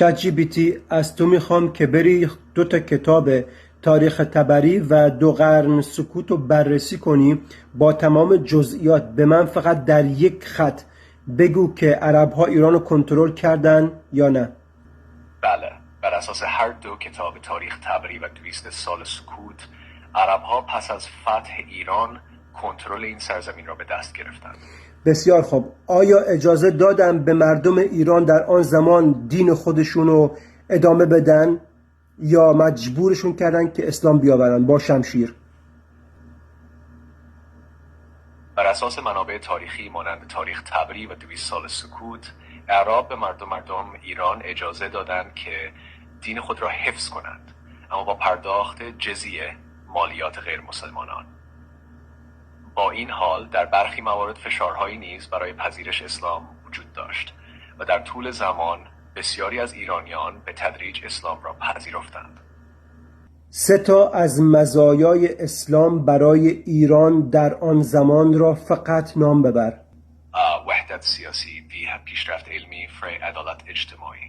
چت جی پی تی از تو میخوام که بری 2 کتاب تاریخ تبری و 2 قرن سکوت رو بررسی کنی با تمام جزئیات. به من فقط در 1 خط بگو که عرب ها ایران رو کنترل کردن یا نه. بله، بر اساس هر 2 کتاب تاریخ تبری و 200 سال سکوت، عرب ها پس از فتح ایران کنترل این سرزمین را به دست گرفتند. بسیار خوب. آیا اجازه دادن به مردم ایران در آن زمان دین خودشون رو ادامه بدن یا مجبورشون کردن که اسلام بیاورن با شمشیر؟ بر اساس منابع تاریخی مانند تاریخ تبری و 200 سال سکوت، اعراب به مردم ایران اجازه دادند که دین خود را حفظ کنند، اما با پرداخت جزیه، مالیات غیر مسلمانان. با این حال در برخی موارد فشارهایی نیز برای پذیرش اسلام وجود داشت و در طول زمان بسیاری از ایرانیان به تدریج اسلام را پذیرفتند. 3 از مزایای اسلام برای ایران در آن زمان را فقط نام ببر. وحدت سیاسی، پیشرفت علمی، عدالت اجتماعی.